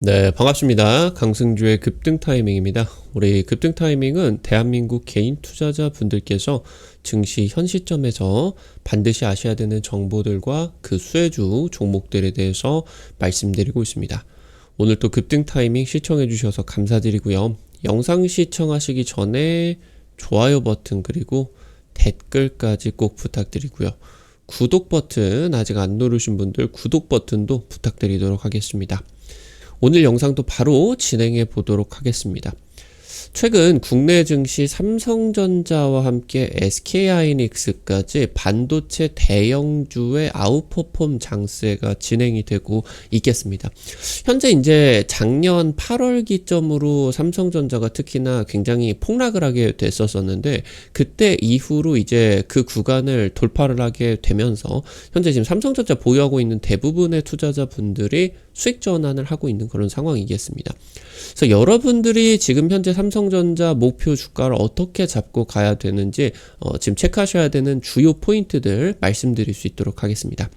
네, 반갑습니다. 강승주의 급등 타이밍입니다. 우리 급등 타이밍은 대한민국 개인 투자자 분들께서 증시 현 시점에서 반드시 아셔야 되는 정보들과 그 수혜주 종목들에 대해서 말씀드리고 있습니다. 오늘 또 급등 타이밍 시청해 주셔서 감사드리고요. 영상 시청하시기 전에 좋아요 버튼 그리고 댓글까지 꼭 부탁드리고요. 구독 버튼 아직 안 누르신 분들 구독 버튼도 부탁드리도록 하겠습니다. 오늘 영상도 바로 진행해 보도록 하겠습니다. 최근 국내 증시 삼성전자와 함께 SK하이닉스까지 반도체 대형주의 아웃퍼폼 장세가 진행이 되고 있겠습니다. 현재 이제 작년 8월 기점으로 삼성전자가 특히나 굉장히 폭락을 하게 됐었는데 그때 이후로 이제 그 구간을 돌파를 하게 되면서 현재 지금 삼성전자 보유하고 있는 대부분의 투자자분들이 수익 전환을 하고 있는 그런 상황이겠습니다. 그래서 여러분들이 지금 현재 삼성전자 목표 주가를 어떻게 잡고 가야 되는지 지금 체크하셔야 되는 주요 포인트들 말씀드릴 수 있도록 하겠습니다.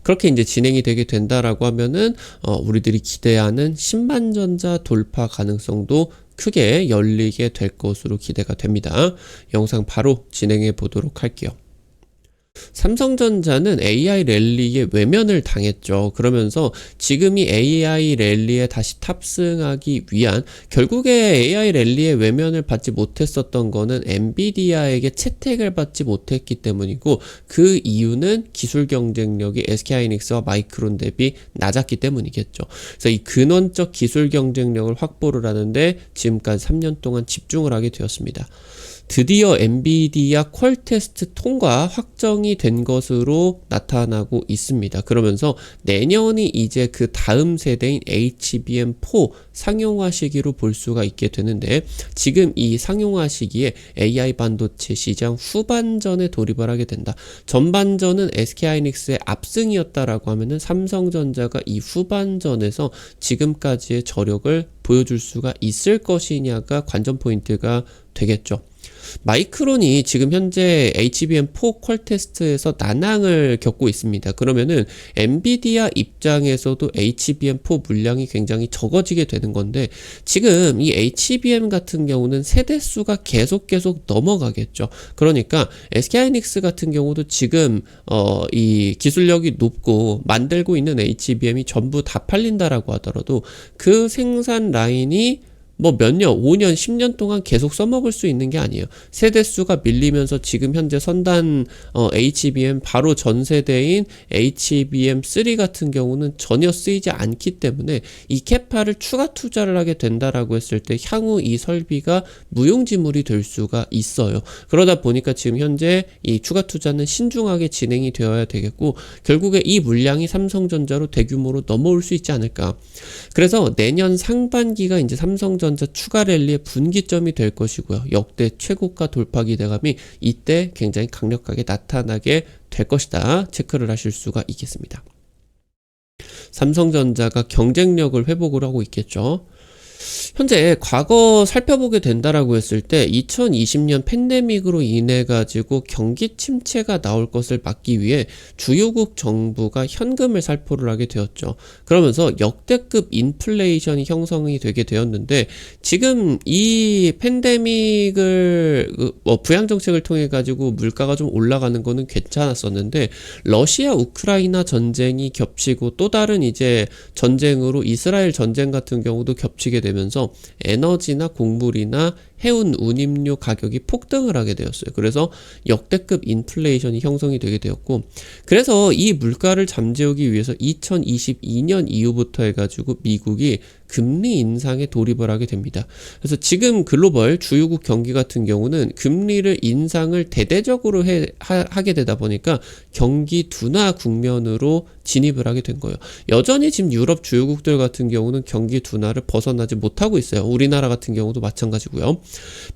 그렇게 이제 진행이 되게 된다라고 하면은 우리들이 기대하는 10만 전자 돌파 가능성도 크게 열리게 될 것으로 기대가 됩니다. 영상 바로 진행해 보도록 할게요. 삼성전자는 AI 랠리에 외면을 당했죠. 그러면서 지금 이 AI 랠리에 다시 탑승하기 위한 결국에 AI 랠리에 외면을 받지 못했었던 거는 엔비디아에게 채택을 받지 못했기 때문이고 그 이유는 기술 경쟁력이 SK하이닉스와 마이크론 대비 낮았기 때문이겠죠. 그래서 이 근원적 기술 경쟁력을 확보를 하는데 지금까지 3년 동안 집중을 하게 되었습니다. 드디어 엔비디아 퀄 테스트 통과 확정이 된 것으로 나타나고 있습니다. 그러면서 내년이 이제 그 다음 세대인 HBM4 상용화 시기로 볼 수가 있게 되는데 지금 이 상용화 시기에 AI 반도체 시장 후반전에 돌입을 하게 된다. 전반전은 SK하이닉스의 압승이었다라고 하면은 삼성전자가 이 후반전에서 지금까지의 저력을 보여줄 수가 있을 것이냐가 관전 포인트가 되겠죠. 마이크론이 지금 현재 HBM4 퀄 테스트에서 난항을 겪고 있습니다. 그러면은 엔비디아 입장에서도 HBM4 물량이 굉장히 적어지게 되는 건데 지금 이 HBM 같은 경우는 세대수가 계속 넘어가겠죠. 그러니까 SK하이닉스 같은 경우도 지금 이 기술력이 높고 만들고 있는 HBM이 전부 다 팔린다라고 하더라도 그 생산 라인이 뭐 몇 년, 5년, 10년 동안 계속 써먹을 수 있는 게 아니에요. 세대수가 밀리면서 지금 현재 선단 HBM 바로 전 세대인 HBM3 같은 경우는 전혀 쓰이지 않기 때문에 이 캐파를 추가 투자를 하게 된다라고 했을 때 향후 이 설비가 무용지물이 될 수가 있어요. 그러다 보니까 지금 현재 이 추가 투자는 신중하게 진행이 되어야 되겠고 결국에 이 물량이 삼성전자로 대규모로 넘어올 수 있지 않을까. 그래서 내년 상반기가 이제 삼성전자 추가 랠리의 분기점이 될 것이고요. 역대 최고가 돌파 기대감이 이때 굉장히 강력하게 나타나게 될 것이다. 체크를 하실 수가 있겠습니다. 삼성전자가 경쟁력을 회복을 하고 있겠죠. 현재 과거 살펴보게 된다라고 했을 때 2020년 팬데믹으로 인해 가지고 경기 침체가 나올 것을 막기 위해 주요국 정부가 현금을 살포를 하게 되었죠. 그러면서 역대급 인플레이션이 형성이 되게 되었는데 지금 이 팬데믹을 부양 정책을 통해 가지고 물가가 좀 올라가는 거는 괜찮았었는데 러시아 우크라이나 전쟁이 겹치고 또 다른 이제 전쟁으로 이스라엘 전쟁 같은 경우도 겹치게 되면서 에너지나 곡물이나 해운 운임료 가격이 폭등을 하게 되었어요. 그래서 역대급 인플레이션이 형성이 되게 되었고 그래서 이 물가를 잠재우기 위해서 2022년 이후부터 해가지고 미국이 금리 인상에 돌입을 하게 됩니다. 그래서 지금 글로벌 주요국 경기 같은 경우는 금리를 인상을 대대적으로 하게 되다 보니까 경기 둔화 국면으로 진입을 하게 된 거예요. 여전히 지금 유럽 주요국들 같은 경우는 경기 둔화를 벗어나지 못하고 있어요. 우리나라 같은 경우도 마찬가지고요.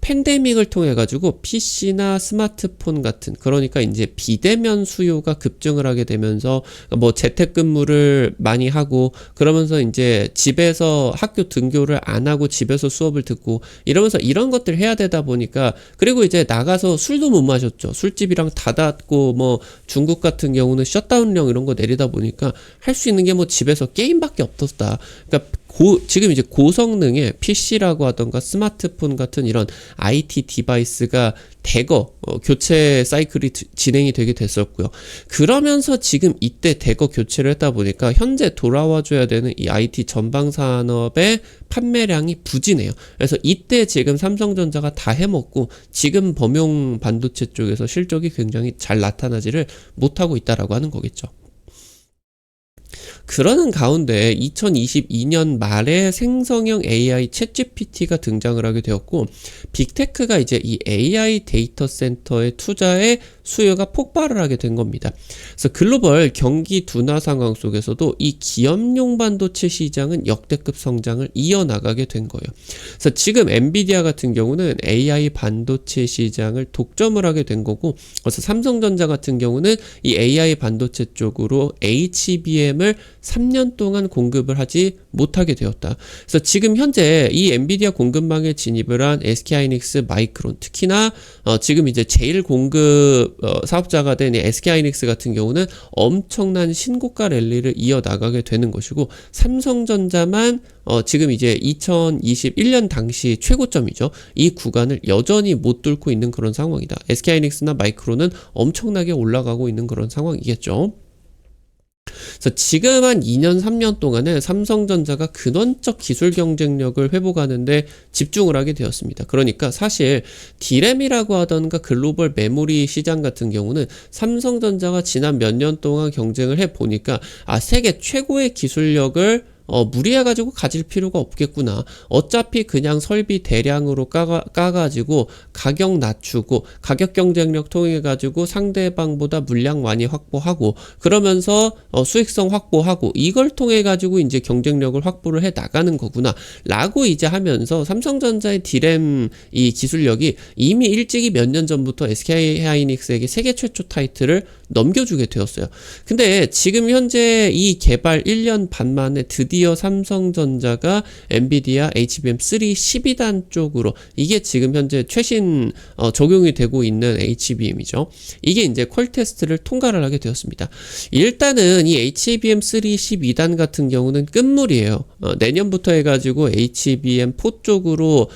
팬데믹을 통해 가지고 PC나 스마트폰 같은 그러니까 이제 비대면 수요가 급증을 하게 되면서 뭐 재택근무를 많이 하고 그러면서 이제 집에서 집에서 학교 등교를 안 하고 집에서 수업을 듣고 이러면서 이런 것들 해야 되다 보니까, 그리고 이제 나가서 술도 못 마셨죠. 술집이랑 닫았고 뭐 중국 같은 경우는 셧다운령 이런 거 내리다 보니까 할 수 있는 게 뭐 집에서 게임밖에 없었다. 그러니까 지금 이제 고성능의 PC라고 하던가 스마트폰 같은 이런 IT 디바이스가 대거 교체 사이클이 진행이 되게 됐었고요. 그러면서 지금 이때 대거 교체를 했다 보니까 현재 돌아와줘야 되는 이 IT 전방 산업의 판매량이 부진해요. 그래서 이때 지금 삼성전자가 다 해먹고 지금 범용 반도체 쪽에서 실적이 굉장히 잘 나타나지를 못하고 있다라고 하는 거겠죠. 그러는 가운데 2022년 말에 생성형 AI 챗GPT가 등장을 하게 되었고, 빅테크가 이제 이 AI 데이터 센터의 투자에 수요가 폭발을 하게 된 겁니다. 그래서 글로벌 경기 둔화 상황 속에서도 이 기업용 반도체 시장은 역대급 성장을 이어나가게 된 거예요. 그래서 지금 엔비디아 같은 경우는 AI 반도체 시장을 독점을 하게 된 거고, 그래서 삼성전자 같은 경우는 이 AI 반도체 쪽으로 HBM을 3년 동안 공급을 하지 못하게 되었다. 그래서 지금 현재 이 엔비디아 공급망에 진입을 한 SK하이닉스, 마이크론, 특히나 지금 이제 제일 공급 사업자가 된 SK하이닉스 같은 경우는 엄청난 신고가 랠리를 이어나가게 되는 것이고, 삼성전자만 지금 이제 2021년 당시 최고점이죠. 이 구간을 여전히 못 뚫고 있는 그런 상황이다. SK하이닉스나 마이크론은 엄청나게 올라가고 있는 그런 상황이겠죠. 그래서 지금 한 2년, 3년 동안은 삼성전자가 근원적 기술 경쟁력을 회복하는데 집중을 하게 되었습니다. 그러니까 사실 D램이라고 하던가 글로벌 메모리 시장 같은 경우는 삼성전자가 지난 몇 년 동안 경쟁을 해보니까 세계 최고의 기술력을 무리해가지고 가질 필요가 없겠구나. 어차피 그냥 설비 대량으로 까가지고 가격 낮추고 가격 경쟁력 통해가지고 상대방보다 물량 많이 확보하고 그러면서 수익성 확보하고 이걸 통해가지고 이제 경쟁력을 확보를 해 나가는 거구나 라고 이제 하면서 삼성전자의 D램 이 기술력이 이미 일찍이 몇 년 전부터 SK하이닉스에게 세계 최초 타이틀을 넘겨주게 되었어요. 근데 지금 현재 이 개발 1년 반 만에 드디어 삼성전자가 엔비디아 HBM3 12단 쪽으로, 이게 지금 현재 최신 적용이 되고 있는 HBM이죠. 이게 이제 퀄 테스트를 통과를 하게 되었습니다. 일단은 이 HBM3 12단 같은 경우는 끝물이에요. 내년부터 해가지고 HBM4 쪽으로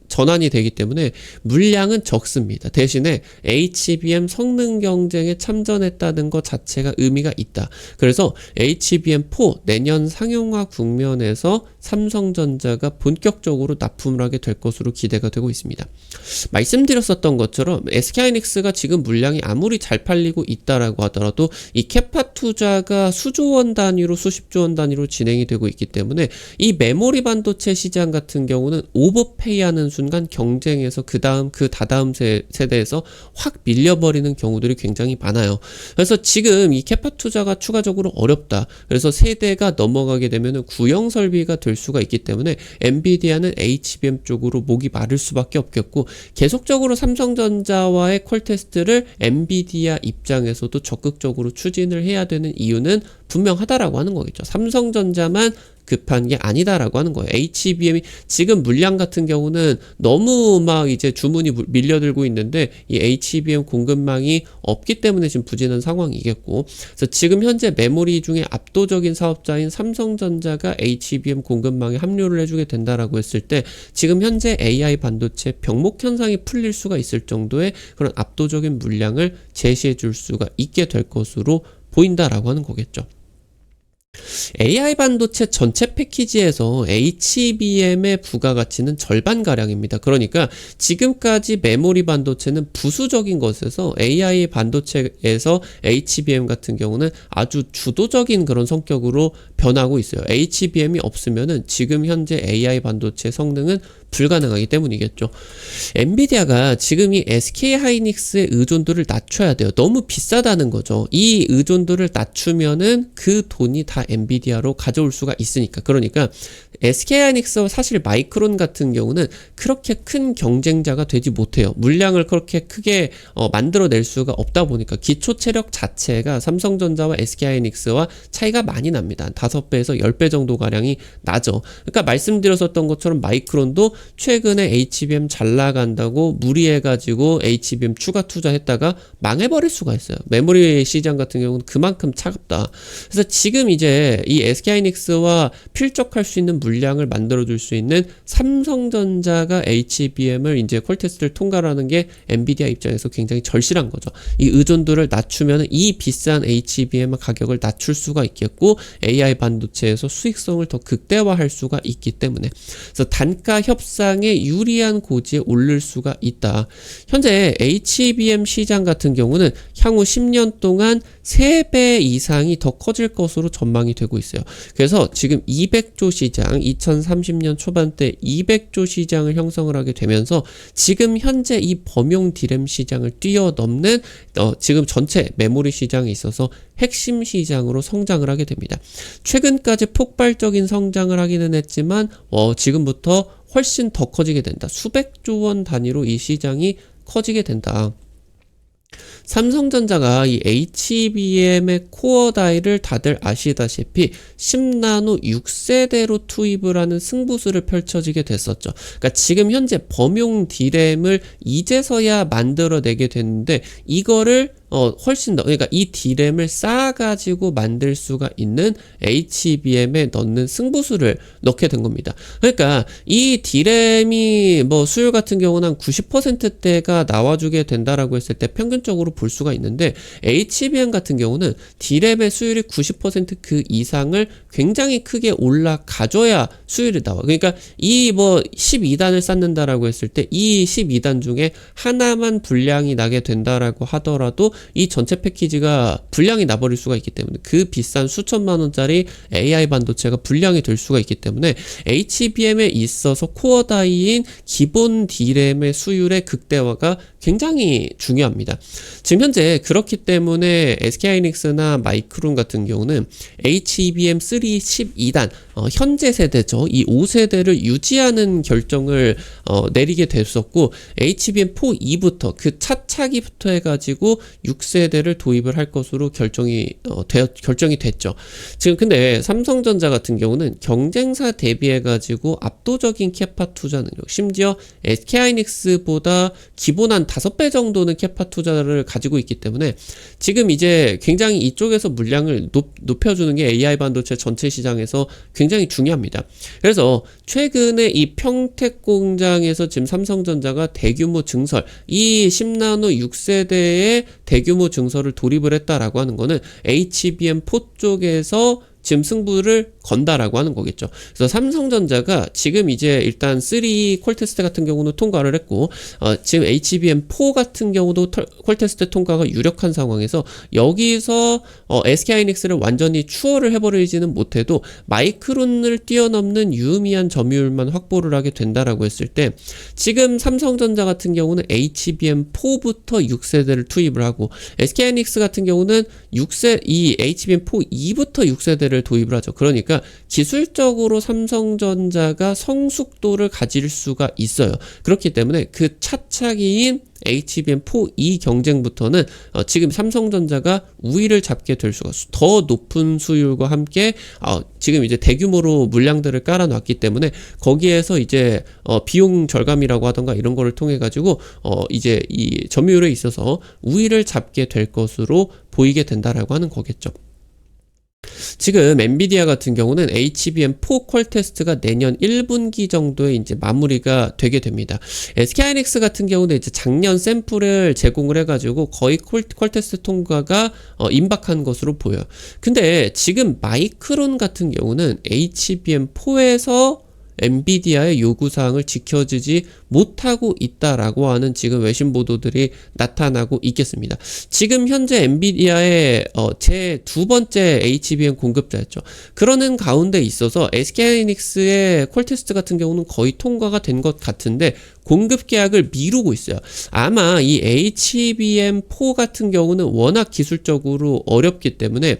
전환이 되기 때문에 물량은 적습니다. 대신에 HBM 성능 경쟁에 참전했다는 것 자체가 의미가 있다. 그래서 HBM4 내년 상용화 국면에서 삼성전자가 본격적으로 납품을 하게 될 것으로 기대가 되고 있습니다. 말씀드렸었던 것처럼 SK하이닉스가 지금 물량이 아무리 잘 팔리고 있다라고 하더라도 이 캐파 투자가 수조 원 단위로 수십조 원 단위로 진행이 되고 있기 때문에 이 메모리 반도체 시장 같은 경우는 오버페이하는 순간 경쟁에서 그 다다음 세대에서 확 밀려버리는 경우들이 굉장히 많아요. 그래서 지금 이 캐파 투자가 추가적으로 어렵다. 그래서 세대가 넘어가게 되면 구형 설비가 될 수가 있기 때문에 엔비디아는 HBM 쪽으로 목이 마를 수밖에 없겠고, 계속적으로 삼성전자와의 퀄 테스트를 엔비디아 입장에서도 적극적으로 추진을 해야 되는 이유는 분명하다라고 하는 거겠죠. 삼성전자만 급한 게 아니다라고 하는 거예요. HBM이 지금 물량 같은 경우는 너무 막 이제 주문이 밀려들고 있는데 이 HBM 공급망이 없기 때문에 지금 부진한 상황이겠고, 그래서 지금 현재 메모리 중에 압도적인 사업자인 삼성전자가 HBM 공급망에 합류를 해주게 된다라고 했을 때 지금 현재 AI 반도체 병목 현상이 풀릴 수가 있을 정도의 그런 압도적인 물량을 제시해 줄 수가 있게 될 것으로 보인다라고 하는 거겠죠. AI 반도체 전체 패키지에서 HBM의 부가가치는 절반가량입니다. 그러니까 지금까지 메모리 반도체는 부수적인 것에서 AI 반도체에서 HBM 같은 경우는 아주 주도적인 그런 성격으로 변하고 있어요. HBM이 없으면은 지금 현재 AI 반도체 성능은 불가능하기 때문이겠죠. 엔비디아가 지금 이 SK하이닉스의 의존도를 낮춰야 돼요. 너무 비싸다는 거죠. 이 의존도를 낮추면은 그 돈이 다 다 엔비디아로 가져올 수가 있으니까. 그러니까 SK하이닉스와 사실 마이크론 같은 경우는 그렇게 큰 경쟁자가 되지 못해요. 물량을 그렇게 크게 만들어낼 수가 없다 보니까 기초 체력 자체가 삼성전자와 SK하이닉스와 차이가 많이 납니다. 5배에서 10배 정도 가량이 나죠. 그러니까 말씀드렸었던 것처럼 마이크론도 최근에 HBM 잘 나간다고 무리해가지고 HBM 추가 투자했다가 망해버릴 수가 있어요. 메모리 시장 같은 경우는 그만큼 차갑다. 그래서 지금 이제 이 SK하이닉스와 필적할 수 있는 물량을 만들어줄 수 있는 삼성전자가 HBM을 이제 퀄테스트를 통과하는 게 엔비디아 입장에서 굉장히 절실한 거죠. 이 의존도를 낮추면 이 비싼 HBM 가격을 낮출 수가 있겠고 AI 반도체에서 수익성을 더 극대화할 수가 있기 때문에 그래서 단가 협상에 유리한 고지에 오를 수가 있다. 현재 HBM 시장 같은 경우는 향후 10년 동안 3배 이상이 더 커질 것으로 전망이 되고 있어요. 그래서 지금 200조 시장 2030년 초반때 200조 시장을 형성을 하게 되면서 지금 현재 이 범용 디램 시장을 뛰어넘는 지금 전체 메모리 시장에 있어서 핵심 시장으로 성장을 하게 됩니다. 최근까지 폭발적인 성장을 하기는 했지만 지금부터 훨씬 더 커지게 된다. 수백조 원 단위로 이 시장이 커지게 된다. 삼성전자가 이 HBM의 코어 다이를 다들 아시다시피 10나노 6세대로 투입을 하는 승부수를 펼쳐지게 됐었죠. 그러니까 지금 현재 범용 D램을 이제서야 만들어내게 됐는데 이거를 훨씬 더, 그러니까 이 D램을 쌓아가지고 만들 수가 있는 HBM에 넣는 승부수를 넣게 된 겁니다. 그러니까 이 D램이 수율 같은 경우는 한 90%대가 나와주게 된다라고 했을 때 평균적으로 볼 수가 있는데 HBM 같은 경우는 D램의 수율이 90% 그 이상을 굉장히 크게 올라가줘야 수율이 나와. 그러니까 이 12단을 쌓는다라고 했을 때 이 12단 중에 하나만 불량이 나게 된다라고 하더라도 이 전체 패키지가 불량이 나버릴 수가 있기 때문에 그 비싼 수천만 원짜리 AI 반도체가 불량이 될 수가 있기 때문에 HBM에 있어서 코어 다이인 기본 D램의 수율의 극대화가 굉장히 중요합니다. 지금 현재 그렇기 때문에 SK하이닉스나 마이크론 같은 경우는 HBM3 12단 현재 세대죠. 이 5세대를 유지하는 결정을 내리게 됐었고 HBM4 2부터 그 차차기부터 해가지고 6세대를 도입을 할 것으로 결정이 됐죠. 지금 근데 삼성전자 같은 경우는 경쟁사 대비해가지고 압도적인 캐파 투자 능력, 심지어 SK하이닉스보다 기본 한 5배 정도는 캐파 투자를 가지고 있기 때문에 지금 이제 굉장히 이쪽에서 물량을 높여주는 게 AI 반도체 전체 시장에서 굉장히 중요합니다. 그래서 최근에 이 평택 공장에서 지금 삼성전자가 대규모 증설, 이 10나노 6세대의 대규모 증설을 돌입을 했다라고 하는 거는 HBM4 쪽에서 지금 승부를 건다라고 하는 거겠죠. 그래서 삼성전자가 지금 이제 일단 3 퀄테스트 같은 경우는 통과를 했고 지금 HBM4 같은 경우도 퀄테스트 통과가 유력한 상황에서 여기서 SK하이닉스를 완전히 추월을 해버리지는 못해도 마이크론을 뛰어넘는 유의미한 점유율만 확보를 하게 된다라고 했을 때 지금 삼성전자 같은 경우는 HBM4부터 6세대를 투입을 하고 SK하이닉스 같은 경우는 이 HBM4 2부터 6세대를 도입을 하죠. 그러니까 기술적으로 삼성전자가 성숙도를 가질 수가 있어요. 그렇기 때문에 그 차차기인 HBM4 2 경쟁부터는 지금 삼성전자가 우위를 잡게 될 수가 더 높은 수율과 함께 지금 이제 대규모로 물량들을 깔아놨기 때문에 거기에서 이제 비용 절감이라고 하던가 이런 거를 통해 가지고 이제 이 점유율에 있어서 우위를 잡게 될 것으로 보이게 된다라고 하는 거겠죠. 지금 엔비디아 같은 경우는 HBM4 퀄테스트가 내년 1분기 정도에 이제 마무리가 되게 됩니다. SK하이닉스 같은 경우는 이제 작년 샘플을 제공을 해가지고 거의 퀄테스트 통과가 임박한 것으로 보여요. 근데 지금 마이크론 같은 경우는 HBM4에서 엔비디아의 요구사항을 지켜주지 못하고 있다라고 하는 지금 외신 보도들이 나타나고 있겠습니다. 지금 현재 엔비디아의 제 두 번째 HBM 공급자였죠. 그러는 가운데 있어서 SK하이닉스의 퀄테스트 같은 경우는 거의 통과가 된 것 같은데 공급 계약을 미루고 있어요. 아마 이 HBM4 같은 경우는 워낙 기술적으로 어렵기 때문에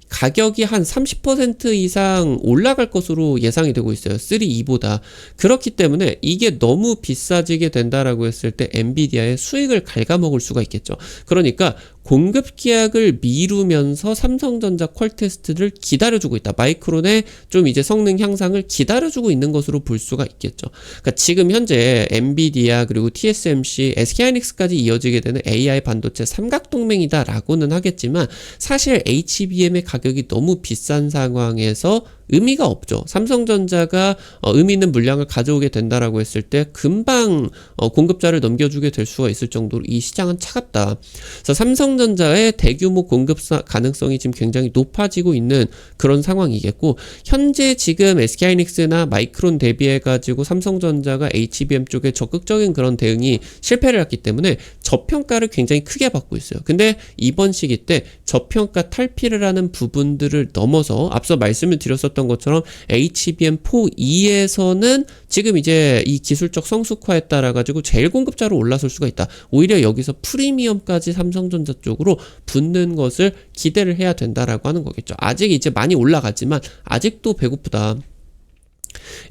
가격이 한 30% 이상 올라갈 것으로 예상이 되고 있어요. 3E보다. 그렇기 때문에 이게 너무 비싸지게 된다라고 했을 때 엔비디아의 수익을 갉아먹을 수가 있겠죠. 그러니까 공급 계약을 미루면서 삼성전자 퀄테스트를 기다려주고 있다. 마이크론의 좀 이제 성능 향상을 기다려주고 있는 것으로 볼 수가 있겠죠. 그러니까 지금 현재 엔비디아 그리고 TSMC, SK하이닉스까지 이어지게 되는 AI 반도체 삼각동맹이다라고는 하겠지만 사실 HBM의 가격이 너무 비싼 상황에서 의미가 없죠. 삼성전자가 의미 있는 물량을 가져오게 된다라고 했을 때 금방 공급자를 넘겨주게 될 수가 있을 정도로 이 시장은 차갑다. 그래서 삼성전자의 대규모 공급 가능성이 지금 굉장히 높아지고 있는 그런 상황이겠고, 현재 지금 SK하이닉스나 마이크론 대비해가지고 삼성전자가 HBM 쪽에 적극적인 그런 대응이 실패를 했기 때문에 저평가를 굉장히 크게 받고 있어요. 근데 이번 시기 때 저평가 탈피를 하는 부분들을 넘어서 앞서 말씀을 드렸었던 것처럼 HBM4E에서는 지금 이제 이 기술적 성숙화에 따라 가지고 제일 공급자로 올라설 수가 있다. 오히려 여기서 프리미엄까지 삼성전자 쪽으로 붙는 것을 기대를 해야 된다라고 하는 거겠죠. 아직 이제 많이 올라갔지만 아직도 배고프다.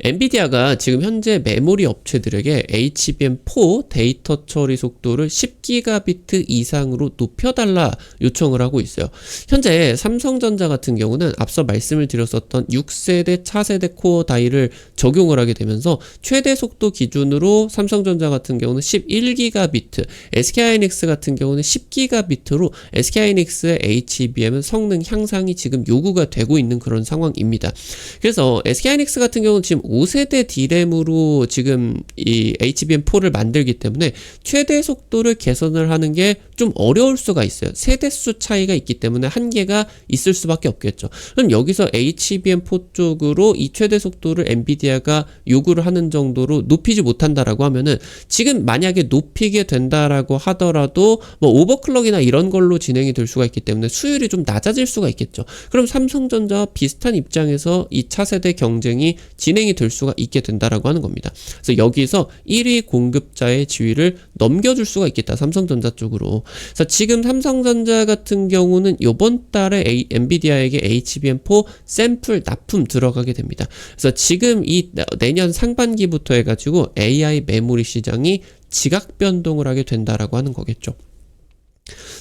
엔비디아가 지금 현재 메모리 업체들에게 HBM4 데이터 처리 속도를 10기가비트 이상으로 높여달라 요청을 하고 있어요. 현재 삼성전자 같은 경우는 앞서 말씀을 드렸었던 6세대 차세대 코어 다이를 적용을 하게 되면서 최대 속도 기준으로 삼성전자 같은 경우는 11기가비트, SK하이닉스 같은 경우는 10기가비트로 SK하이닉스의 HBM은 성능 향상이 지금 요구가 되고 있는 그런 상황입니다. 그래서 SK하이닉스 같은 경우는 지금 5세대 D램으로 지금 이 HBM4를 만들기 때문에 최대 속도를 개선을 하는 게 좀 어려울 수가 있어요. 세대수 차이가 있기 때문에 한계가 있을 수밖에 없겠죠. 그럼 여기서 HBM4 쪽으로 이 최대 속도를 엔비디아가 요구를 하는 정도로 높이지 못한다라고 하면은 지금 만약에 높이게 된다라고 하더라도 뭐 오버클럭이나 이런 걸로 진행이 될 수가 있기 때문에 수율이 좀 낮아질 수가 있겠죠. 그럼 삼성전자와 비슷한 입장에서 이 차세대 경쟁이 진행이 될 수가 있게 된다라고 하는 겁니다. 그래서 여기서 1위 공급자의 지위를 넘겨줄 수가 있겠다. 삼성전자 쪽으로. 그래서 지금 삼성전자 같은 경우는 이번 달에 엔비디아에게 HBM4 샘플 납품 들어가게 됩니다. 그래서 지금 이 내년 상반기부터 해가지고 AI 메모리 시장이 지각 변동을 하게 된다라고 하는 거겠죠.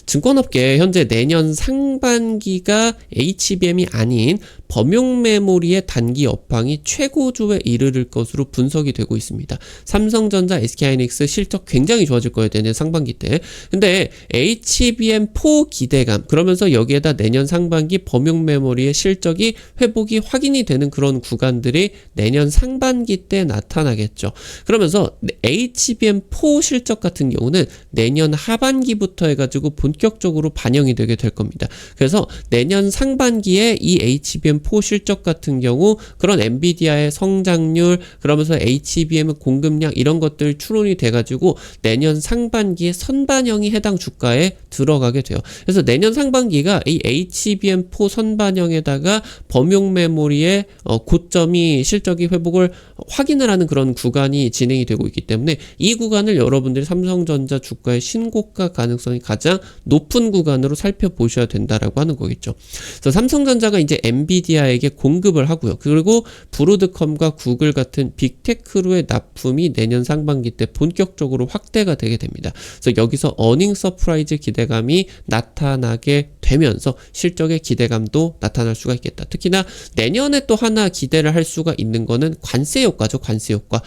증권업계 현재 내년 상반기가 HBM이 아닌 범용 메모리의 단기 업황이 최고조에 이르를 것으로 분석이 되고 있습니다. 삼성전자, SK하이닉스 실적 굉장히 좋아질 거예요. 내년 상반기 때. 근데 HBM4 기대감, 그러면서 여기에다 내년 상반기 범용 메모리의 실적이 회복이 확인이 되는 그런 구간들이 내년 상반기 때 나타나겠죠. 그러면서 HBM4 실적 같은 경우는 내년 하반기부터 해가지고 본격적으로 반영이 되게 될 겁니다. 그래서 내년 상반기에 이 HBM4 실적 같은 경우 그런 엔비디아의 성장률, 그러면서 HBM 공급량 이런 것들 추론이 돼가지고 내년 상반기에 선반영이 해당 주가에 들어가게 돼요. 그래서 내년 상반기가 이 HBM4 선반영에다가 범용 메모리의 고점이 실적이 회복을 확인을 하는 그런 구간이 진행이 되고 있기 때문에 이 구간을 여러분들이 삼성전자 주가의 신고가 가능성이 가장 높은 구간으로 살펴보셔야 된다라고 하는 거겠죠. 그래서 삼성전자가 이제 엔비디아에게 공급을 하고요. 그리고 브로드컴과 구글 같은 빅테크로의 납품이 내년 상반기 때 본격적으로 확대가 되게 됩니다. 그래서 여기서 어닝 서프라이즈 기대감이 나타나게 되면서 실적의 기대감도 나타날 수가 있겠다. 특히나 내년에 또 하나 기대를 할 수가 있는 거는 관세 효과죠. 관세 효과.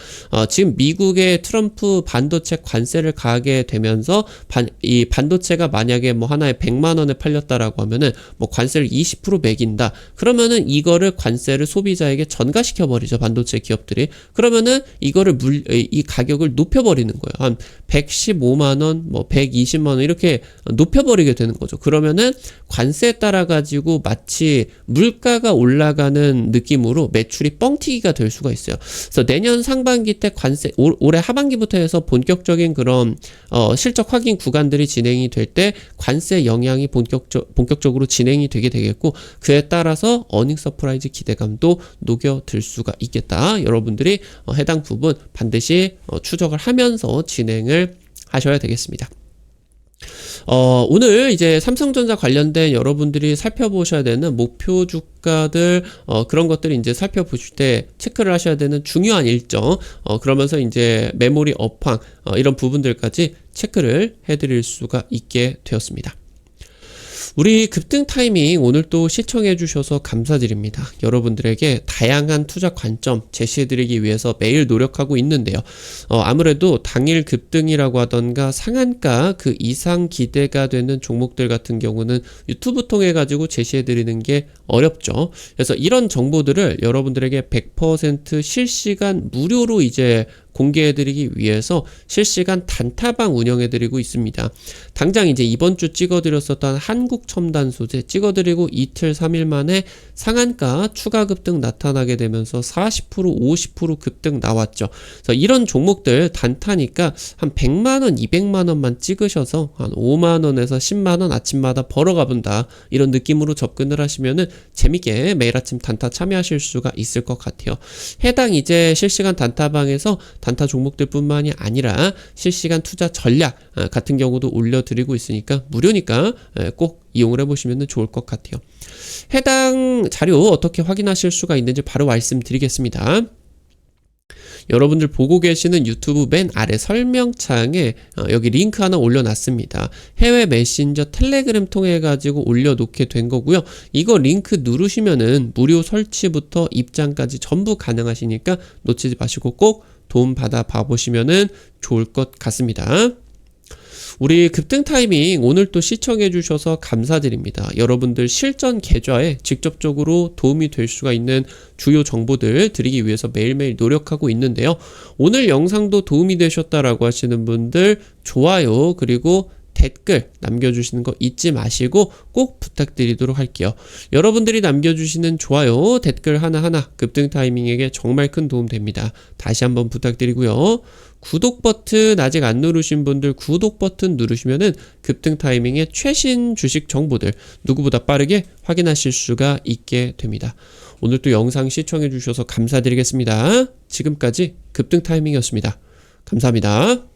지금 미국의 트럼프 반도체 관세를 가하게 되면서 이 반도체가 만약에 뭐 하나에 100만 원에 팔렸다라고 하면은 뭐 관세를 20% 매긴다. 그러면은 이거를 관세를 소비자에게 전가시켜 버리죠. 반도체 기업들이. 그러면은 이거를 이 가격을 높여 버리는 거예요. 한 115만 원, 뭐 120만 원 이렇게 높여 버리게 되는 거죠. 그러면은 관세에 따라 가지고 마치 물가가 올라가는 느낌으로 매출이 뻥튀기가 될 수가 있어요. 그래서 내년 상반기 때 관세, 올해 하반기부터 해서 본격적인 그런 실적 확인 구간들이 진행이 될 때 관세 영향이 본격적으로 진행이 되게 되겠고, 그에 따라서 어닝 서프라이즈 기대감도 녹여들 수가 있겠다. 여러분들이 해당 부분 반드시 추적을 하면서 진행을 하셔야 되겠습니다. 오늘 이제 삼성전자 관련된 여러분들이 살펴보셔야 되는 목표 주가들, 그런 것들을 이제 살펴보실 때 체크를 하셔야 되는 중요한 일정, 그러면서 이제 메모리 업황, 이런 부분들까지 체크를 해드릴 수가 있게 되었습니다. 우리 급등 타이밍 오늘 또 시청해 주셔서 감사드립니다. 여러분들에게 다양한 투자 관점 제시해드리기 위해서 매일 노력하고 있는데요. 아무래도 당일 급등이라고 하던가 상한가 그 이상 기대가 되는 종목들 같은 경우는 유튜브 통해 가지고 제시해드리는 게 어렵죠. 그래서 이런 정보들을 여러분들에게 100% 실시간 무료로 이제 공개해드리기 위해서 실시간 단타방 운영해드리고 있습니다. 당장 이제 이번 주 찍어드렸었던 한국첨단 소재 찍어드리고 이틀 3일 만에 상한가 추가 급등 나타나게 되면서 40% 50% 급등 나왔죠. 그래서 이런 종목들 단타니까 한 100만원 200만원만 찍으셔서 한 5만원에서 10만원 아침마다 벌어가 본다, 이런 느낌으로 접근을 하시면은 재밌게 매일 아침 단타 참여하실 수가 있을 것 같아요. 해당 이제 실시간 단타방에서 단타 종목들 뿐만이 아니라 실시간 투자 전략 같은 경우도 올려드리고 있으니까 무료니까 꼭 이용을 해보시면 좋을 것 같아요. 해당 자료 어떻게 확인하실 수가 있는지 바로 말씀드리겠습니다. 여러분들 보고 계시는 유튜브 맨 아래 설명창에 여기 링크 하나 올려놨습니다. 해외 메신저 텔레그램 통해 가지고 올려놓게 된 거고요. 이거 링크 누르시면은 무료 설치부터 입장까지 전부 가능하시니까 놓치지 마시고 꼭 도움 받아 봐보시면은 좋을 것 같습니다. 우리 급등 타이밍 오늘 또 시청해 주셔서 감사드립니다. 여러분들 실전 계좌에 직접적으로 도움이 될 수가 있는 주요 정보들 드리기 위해서 매일매일 노력하고 있는데요. 오늘 영상도 도움이 되셨다라고 하시는 분들 좋아요 그리고 댓글 남겨주시는 거 잊지 마시고 꼭 부탁드리도록 할게요. 여러분들이 남겨주시는 좋아요, 댓글 하나하나 급등 타이밍에게 정말 큰 도움 됩니다. 다시 한번 부탁드리고요. 구독 버튼 아직 안 누르신 분들 구독 버튼 누르시면은 급등 타이밍의 최신 주식 정보들 누구보다 빠르게 확인하실 수가 있게 됩니다. 오늘 또 영상 시청해 주셔서 감사드리겠습니다. 지금까지 급등 타이밍이었습니다. 감사합니다.